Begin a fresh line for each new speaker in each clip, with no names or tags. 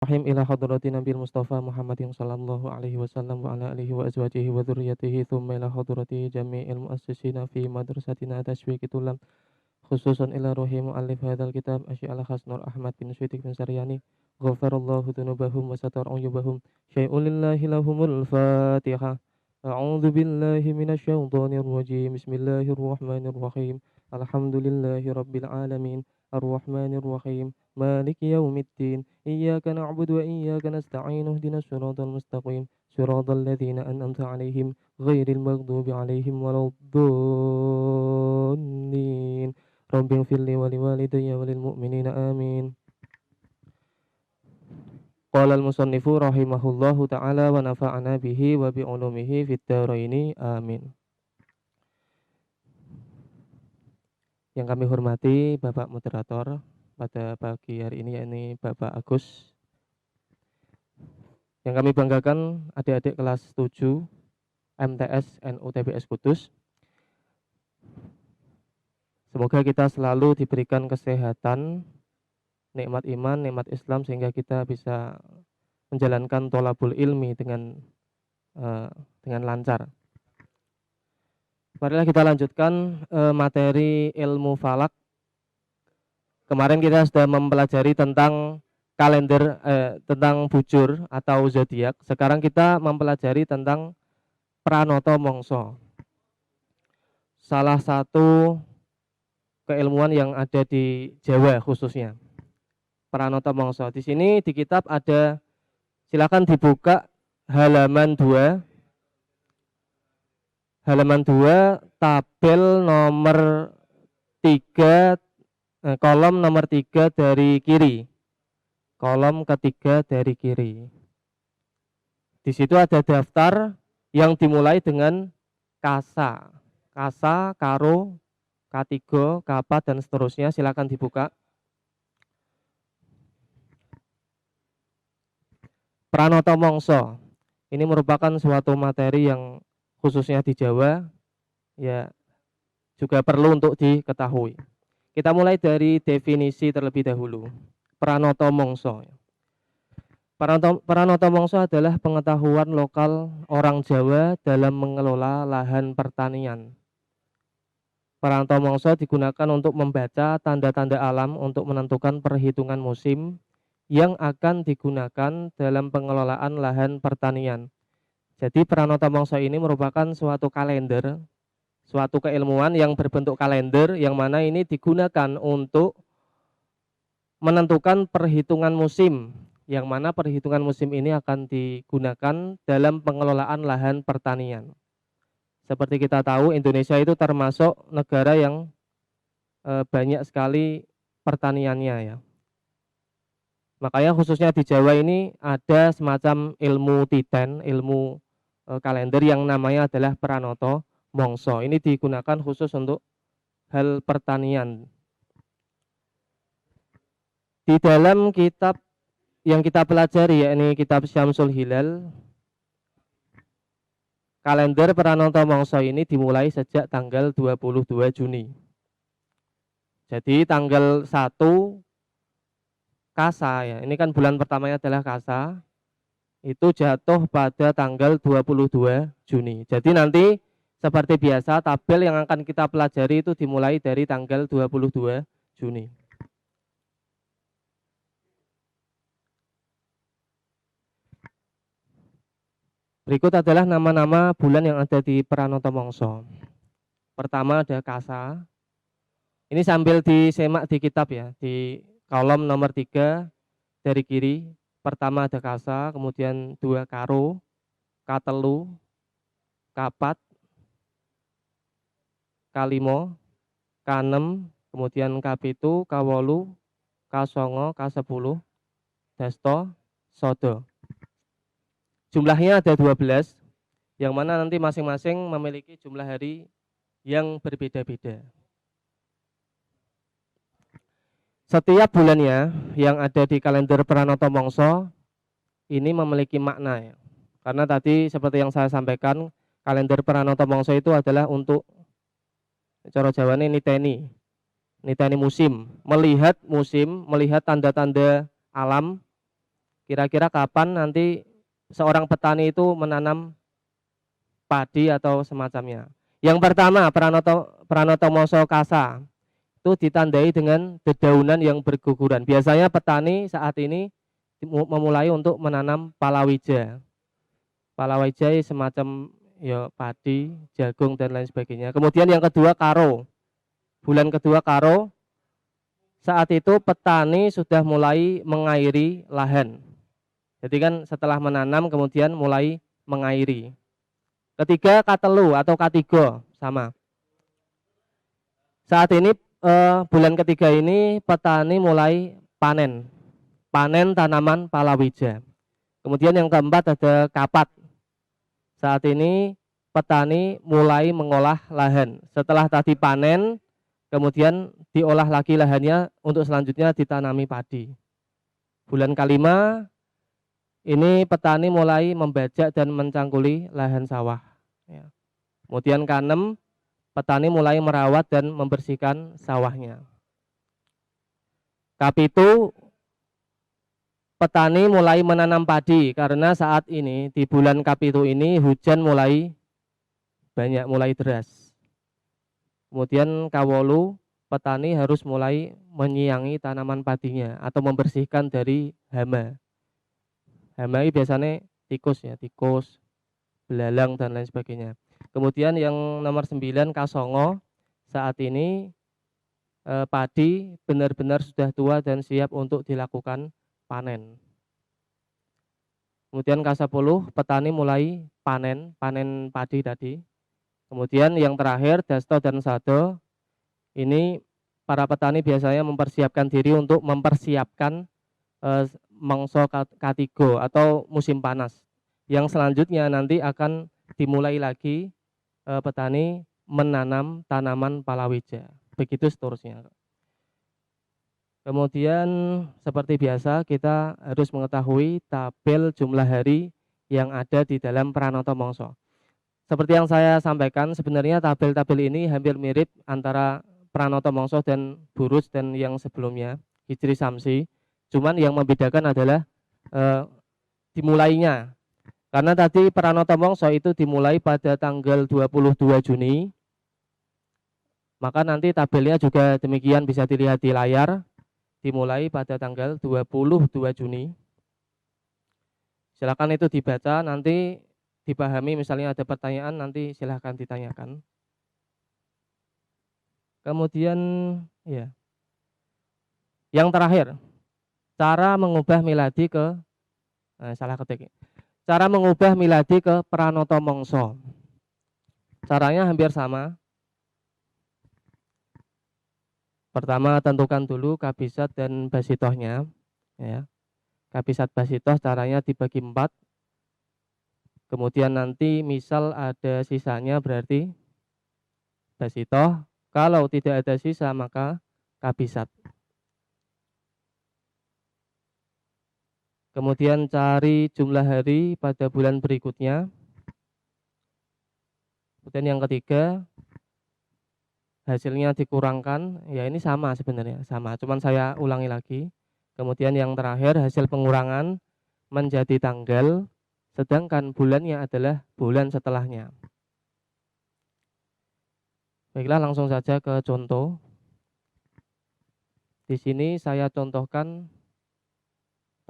Rahim ila hadrati Nabil Mustafa Muhammadin sallallahu alaihi wasallam wa ala alihi wa azwajihi wa dzurriyyatihi thumma ila hadrati jami'il muassisina fi madrasatina Tashwiqi Tulam khususan ila ruhi muallif hadzal kitab Asy-Syaikh Hasnur Ahmad bin Syidik bin Saryani ghafarallahu dzunubahum wa satar uyubahum syai'un lillahi lahumul Fatihah. A'udzu billahi minasy syaithanir rajim. Bismillahirrahmanirrahim. Alhamdulillahi rabbil alamin. Arrahmanir rahim. Maliki yaumiddin. Iyyaka na'budu wa iyyaka nasta'in. Ihdinas siratal mustaqim. Siratal ladzina an'amta 'alaihim ghairil maghdubi 'alaihim waladdallin. Rabbil firli wa liwalidayya wa lil mu'minina amin. Qala al-musannifu rahimahullahu ta'ala wa nafa'ana bihi wa bi ulumihi fid dharaini amin. Yang kami hormati Bapak Moderator pada pagi hari ini yakni Bapak Agus. Yang kami banggakan adik-adik kelas 7 MTS NUTBS Kudus. Semoga kita selalu diberikan kesehatan, nikmat iman, nikmat Islam sehingga kita bisa menjalankan tholabul ilmi dengan lancar. Marilah kita lanjutkan materi ilmu falak. Kemarin kita sudah mempelajari tentang kalender, tentang bujur atau zodiak. Sekarang kita mempelajari tentang pranoto mongso. Salah satu keilmuan yang ada di Jawa khususnya. Pranoto mongso. Di sini di kitab ada, silakan dibuka halaman 2. Halaman 2 tabel nomor 3, kolom nomor 3 dari kiri. Kolom ketiga dari kiri. Di situ ada daftar yang dimulai dengan kasa. Kasa, karo, K3, K4 dan seterusnya. Silakan dibuka. Pranoto mongso. Ini merupakan suatu materi yang khususnya di Jawa ya juga perlu untuk diketahui. Kita mulai dari definisi terlebih dahulu. Pranoto mongso. Pranoto mongso adalah pengetahuan lokal orang Jawa dalam mengelola lahan pertanian. Pranoto mongso digunakan untuk membaca tanda-tanda alam untuk menentukan perhitungan musim yang akan digunakan dalam pengelolaan lahan pertanian. Jadi pranoto mongso ini merupakan suatu kalender, suatu keilmuan yang berbentuk kalender yang mana ini digunakan untuk menentukan perhitungan musim, yang mana perhitungan musim ini akan digunakan dalam pengelolaan lahan pertanian. Seperti kita tahu, Indonesia itu termasuk negara yang banyak sekali pertaniannya ya. Makanya khususnya di Jawa ini ada semacam ilmu titen, ilmu kalender yang namanya adalah pranoto mongso. Ini digunakan khusus untuk hal pertanian. Di dalam kitab yang kita pelajari yakni kitab Syamsul Hilal, kalender pranoto mongso ini dimulai sejak tanggal 22 Juni. Jadi tanggal 1 Kasa ya. Ini kan bulan pertamanya adalah Kasa. Itu jatuh pada tanggal 22 Juni. Jadi nanti seperti biasa tabel yang akan kita pelajari itu dimulai dari tanggal 22 Juni. Berikut adalah nama-nama bulan yang ada di Pranoto Mongso. Pertama ada Kasa. Ini sambil disemak di kitab ya, di kolom nomor 3 dari kiri. Pertama ada Kasa, kemudian 2 Karo, K3, K4, K5, K6, kemudian K7, K8, K9, K10, Dasto, Sodo. Jumlahnya ada 12, yang mana nanti masing-masing memiliki jumlah hari yang berbeda-beda. Setiap bulannya yang ada di kalender Pranoto Mongso ini memiliki makna ya. Karena tadi seperti yang saya sampaikan, kalender Pranoto Mongso itu adalah untuk cara Jawane niteni musim, melihat tanda-tanda alam. Kira-kira kapan nanti seorang petani itu menanam padi atau semacamnya. Yang pertama, Pranoto Moso Kasa itu ditandai dengan dedaunan yang berguguran. Biasanya petani saat ini memulai untuk menanam palawija. Palawija semacam ya padi, jagung dan lain sebagainya. Kemudian yang kedua karo. Bulan kedua karo, saat itu petani sudah mulai mengairi lahan. Jadi kan setelah menanam kemudian mulai mengairi. Ketiga katelu atau katigo sama. Saat ini bulan ketiga ini petani mulai panen tanaman palawija. Kemudian yang keempat ada kapat. Saat ini petani mulai mengolah lahan. Setelah tadi panen, kemudian diolah lagi lahannya untuk selanjutnya ditanami padi. Bulan kelima ini petani mulai membajak dan mencangkuli lahan sawah. Ya. Kemudian keenam, petani mulai merawat dan membersihkan sawahnya. Kapitu, petani mulai menanam padi karena saat ini di bulan Kapitu ini hujan mulai banyak, mulai deras. Kemudian Kawolu, petani harus mulai menyiangi tanaman padinya atau membersihkan dari hama. Hama ini biasanya tikus ya, tikus, belalang dan lain sebagainya. Kemudian yang nomor 9 Kasongo, saat ini padi benar-benar sudah tua dan siap untuk dilakukan panen. Kemudian K10 petani mulai panen padi tadi. Kemudian yang terakhir Dasto dan Sado, ini para petani biasanya mempersiapkan diri untuk mempersiapkan mangsa katigo atau musim panas. Yang selanjutnya nanti akan dimulai lagi petani menanam tanaman palawija. Begitu seterusnya. Kemudian seperti biasa kita harus mengetahui tabel jumlah hari yang ada di dalam Pranoto Mongso. Seperti yang saya sampaikan, sebenarnya tabel-tabel ini hampir mirip antara Pranoto Mongso dan Burus dan yang sebelumnya, Hijri Samsi. Cuman yang membedakan adalah dimulainya. Karena tadi Pranoto Mongso itu dimulai pada tanggal 22 Juni. Maka nanti tabelnya juga demikian bisa dilihat di layar. Dimulai pada tanggal 22 Juni. Silakan itu dibaca, nanti dipahami, misalnya ada pertanyaan nanti silahkan ditanyakan. Kemudian ya, yang terakhir, cara mengubah miladi ke cara mengubah miladi ke Pranoto Mongso. Caranya hampir sama. Pertama tentukan dulu kabisat dan basitohnya. Ya. Kabisat basitoh caranya dibagi 4. Kemudian nanti misal ada sisanya berarti basitoh. Kalau tidak ada sisa maka kabisat. Kemudian cari jumlah hari pada bulan berikutnya. Kemudian yang ketiga, hasilnya dikurangkan, ya ini sama sebenarnya, sama, cuman saya ulangi lagi. Kemudian yang terakhir, hasil pengurangan menjadi tanggal, sedangkan bulannya adalah bulan setelahnya. Baiklah, langsung saja ke contoh. Di sini saya contohkan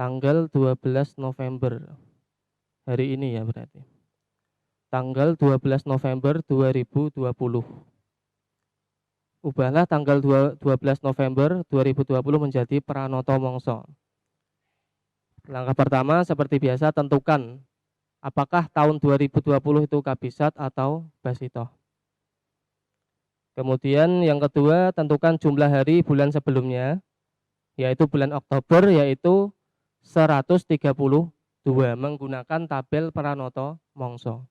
tanggal 12 November, hari ini ya berarti. Tanggal 12 November 2020. Ubahlah tanggal 12 November 2020 menjadi Pranoto Mongso. Langkah pertama seperti biasa tentukan apakah tahun 2020 itu kabisat atau basitoh. Kemudian yang kedua tentukan jumlah hari bulan sebelumnya, yaitu bulan Oktober, yaitu 132 menggunakan tabel Pranoto Mongso.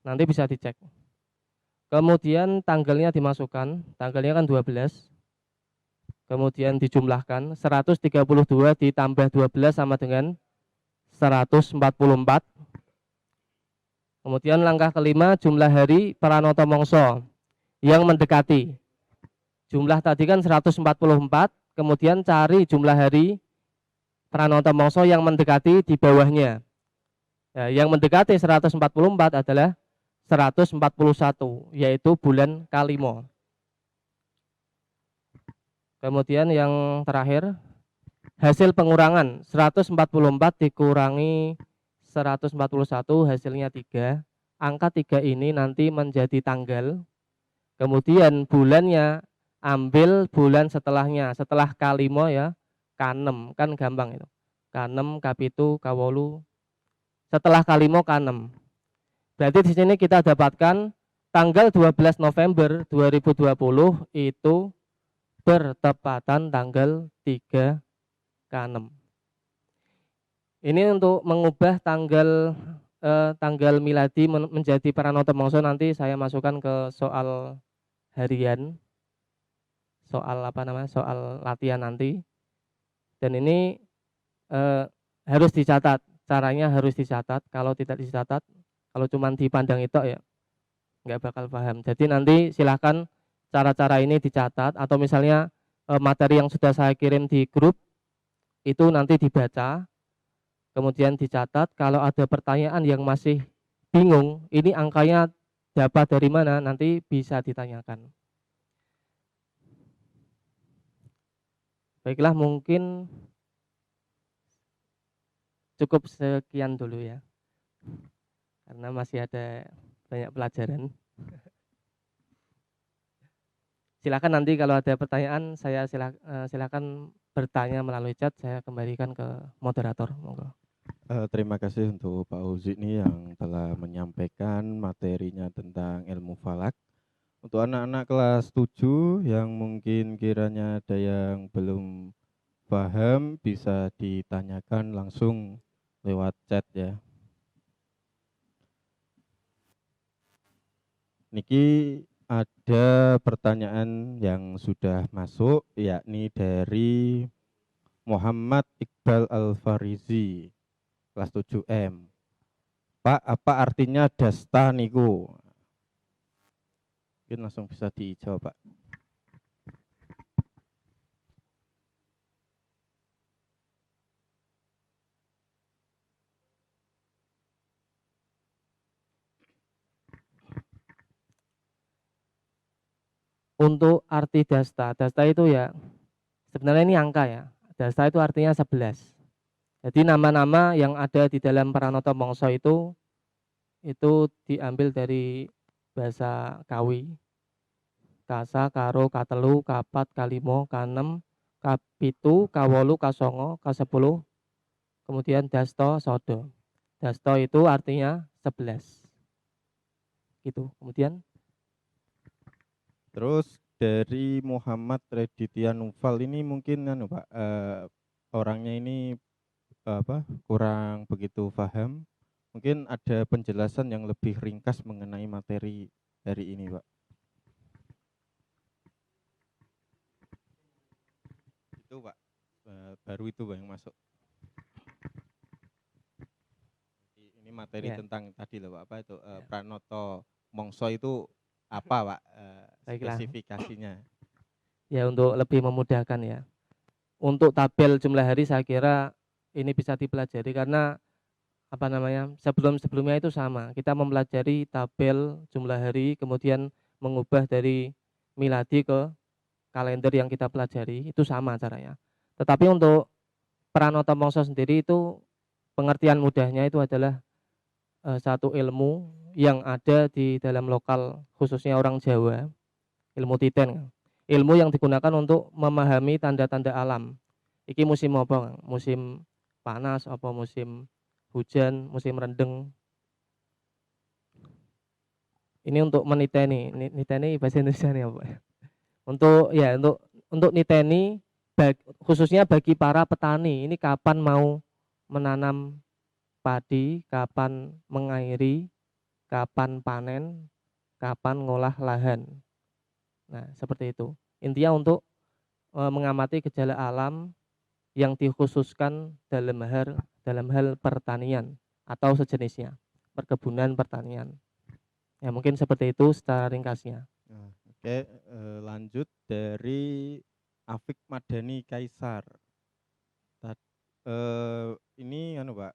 Nanti bisa dicek. Kemudian tanggalnya dimasukkan, tanggalnya kan 12. Kemudian dijumlahkan, 132 ditambah 12 sama dengan 144. Kemudian langkah kelima, jumlah hari Pranoto Mongso yang mendekati. Jumlah tadi kan 144, kemudian cari jumlah hari Pranoto Mongso yang mendekati di bawahnya. Ya, yang mendekati 144 adalah 141, yaitu bulan Kalimo. Kemudian yang terakhir, hasil pengurangan 144 dikurangi 141 hasilnya 3. Angka 3 ini nanti menjadi tanggal. Kemudian bulannya ambil bulan setelahnya, setelah Kalimo ya, K6, kan gampang itu. K6, K7, K8. Setelah Kalimo K6. Berarti di sini kita dapatkan tanggal 12 November 2020 itu bertepatan tanggal 3 K6. Ini untuk mengubah tanggal miladi menjadi Pranoto Mongso, nanti saya masukkan ke soal harian, soal soal latihan nanti. Dan ini harus dicatat, caranya harus dicatat. Kalau tidak dicatat, kalau cuma dipandang itu ya nggak bakal paham. Jadi nanti silahkan cara-cara ini dicatat, atau misalnya materi yang sudah saya kirim di grup itu nanti dibaca, kemudian dicatat. Kalau ada pertanyaan yang masih bingung, ini angkanya dapat dari mana, nanti bisa ditanyakan. Baiklah, mungkin cukup sekian dulu ya, karena masih ada banyak pelajaran. Silakan nanti kalau ada pertanyaan, saya silakan bertanya melalui chat, saya kembalikan ke moderator. Monggo.
Terima kasih untuk Pak Uzi ini yang telah menyampaikan materinya tentang ilmu falak. Untuk anak-anak kelas 7 yang mungkin kiranya ada yang belum paham, bisa ditanyakan langsung lewat chat ya. Niki ada pertanyaan yang sudah masuk, yakni dari Muhammad Iqbal Al-Farizi, kelas 7M. Pak, apa artinya dasta niku? Mungkin langsung bisa dijawab, Pak.
Untuk arti dasta itu ya sebenarnya ini angka ya. Dasta itu artinya 11. Jadi nama-nama yang ada di dalam Pranoto Mongso itu diambil dari bahasa Kawi. Kasa, Karo, Katelu, Kapat, Kalimo, Kanem, Kapitu, Kawolu, Kasongo, K10, kemudian Dasto, Sodo. Dasto itu artinya 11. Gitu. Kemudian
Terus dari Muhammad Reditya Nufal ini mungkin Pak, orangnya ini kurang begitu paham. Mungkin ada penjelasan yang lebih ringkas mengenai materi hari ini, Pak. Itu, Pak. Baru itu, Pak, yang masuk. Ini materi tentang tadi loh, Pak, apa itu Pranoto Mongso itu apa, Pak, spesifikasinya?
Ya, untuk lebih memudahkan ya. Untuk tabel jumlah hari saya kira ini bisa dipelajari, karena sebelumnya itu sama. Kita mempelajari tabel jumlah hari, kemudian mengubah dari miladi ke kalender yang kita pelajari, itu sama caranya. Tetapi untuk Pranoto Mongso sendiri itu pengertian mudahnya itu adalah satu ilmu yang ada di dalam lokal, khususnya orang Jawa, ilmu titen. Ilmu yang digunakan untuk memahami tanda-tanda alam. Iki musim apa? Musim panas, apa musim hujan, musim rendeng. Ini untuk meniteni, niteni bahasa Indonesia nih apa? Untuk niteni, khususnya bagi para petani, ini kapan mau menanam padi, kapan mengairi, kapan panen, kapan ngolah lahan. Nah, seperti itu. Intinya untuk mengamati gejala alam yang dikhususkan dalam hal pertanian atau sejenisnya, perkebunan, pertanian. Ya, mungkin seperti itu secara ringkasnya.
Oke, lanjut dari Afik Madani Kaisar. Ini anu, Pak,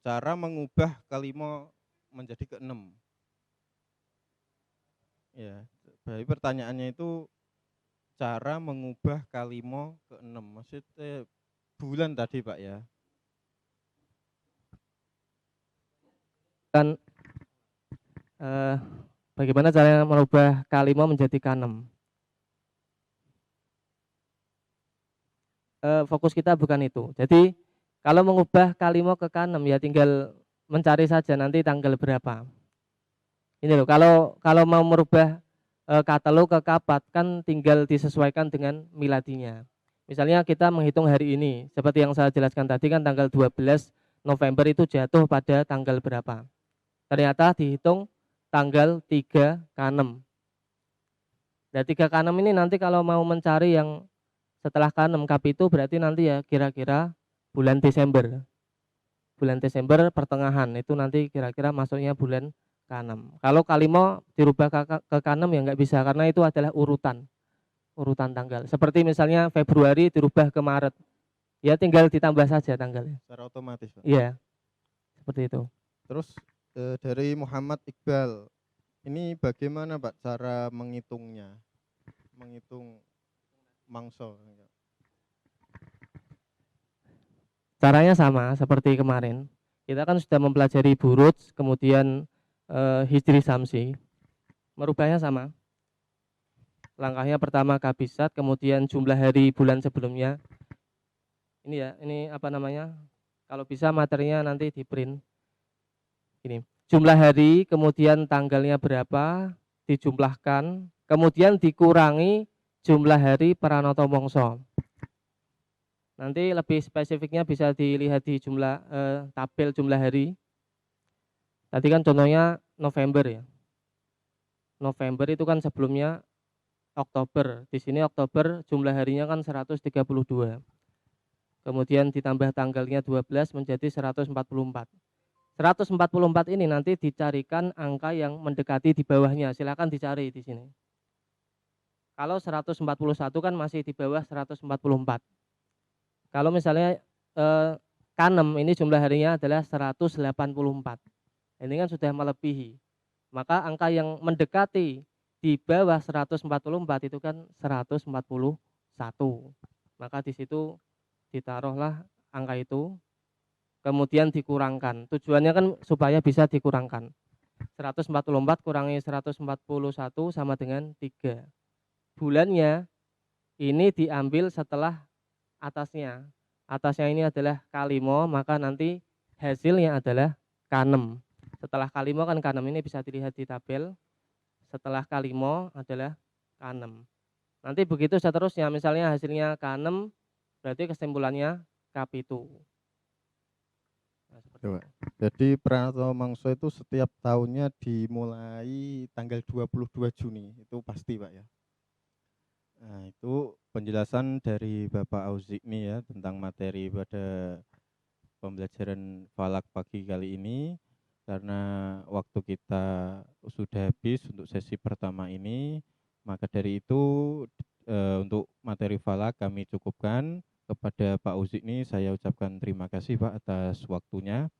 cara mengubah kalima menjadi keenam. Ya, jadi pertanyaannya itu cara mengubah kalima keenam. Maksudnya bulan tadi, Pak, ya?
Kan bagaimana caranya merubah kalima menjadi kanem? Fokus kita bukan itu. Jadi kalau mengubah kalima ke kanem ya tinggal mencari saja nanti tanggal berapa. Ini loh, kalau mau merubah kata lo ke kapat kan tinggal disesuaikan dengan miladinya. Misalnya kita menghitung hari ini, seperti yang saya jelaskan tadi kan tanggal 12 November itu jatuh pada tanggal berapa. Ternyata dihitung tanggal 3 Kanem. Nah 3 Kanem ini nanti kalau mau mencari yang setelah Kanem Kap itu berarti nanti ya kira-kira bulan Desember. Bulan Desember pertengahan itu nanti kira-kira masuknya bulan Kanem. Kalau kalimo dirubah ke Kanem ya nggak bisa karena itu adalah urutan tanggal. Seperti misalnya Februari dirubah ke Maret. Ya tinggal ditambah saja tanggalnya.
Secara otomatis, Pak.
Iya, seperti itu.
Terus dari Muhammad Iqbal, ini bagaimana, Pak, cara menghitungnya? Menghitung mangso.
Caranya sama seperti kemarin. Kita kan sudah mempelajari Buruj, kemudian Hijri Samsi. Merubahnya sama. Langkahnya pertama kabisat, kemudian jumlah hari bulan sebelumnya. Ini ya, ini apa namanya? Kalau bisa materinya nanti di print. Ini jumlah hari, kemudian tanggalnya berapa, dijumlahkan, kemudian dikurangi jumlah hari Pranoto Mongso. Nanti lebih spesifiknya bisa dilihat di jumlah tabel jumlah hari. Tadi kan contohnya November ya. November itu kan sebelumnya Oktober. Di sini Oktober jumlah harinya kan 132. Kemudian ditambah tanggalnya 12 menjadi 144. 144 ini nanti dicarikan angka yang mendekati di bawahnya. Silakan dicari di sini. Kalau 141 kan masih di bawah 144. Kalau misalnya Kanem ini jumlah harinya adalah 184. Ini kan sudah melebihi. Maka angka yang mendekati di bawah 144 itu kan 141. Maka di situ ditaruhlah angka itu, kemudian dikurangkan. Tujuannya kan supaya bisa dikurangkan. 144 kurangi 141 sama dengan 3. Bulannya ini diambil setelah atasnya. Atasnya ini adalah kalimo, maka nanti hasilnya adalah kanem. Setelah kalimo kan kanem ini bisa dilihat di tabel. Setelah kalimo adalah kanem. Nanti begitu seterusnya, misalnya hasilnya kanem, berarti kesimpulannya kapitu. Nah,
Coba. Jadi Pranoto Mangso itu setiap tahunnya dimulai tanggal 22 Juni, itu pasti, Pak, ya. Nah, itu penjelasan dari Bapak Auzik nih ya tentang materi pada pembelajaran falak pagi kali ini. Karena waktu kita sudah habis untuk sesi pertama ini, maka dari itu untuk materi falak kami cukupkan. Kepada Pak Auzik ini saya ucapkan terima kasih, Pak, atas waktunya.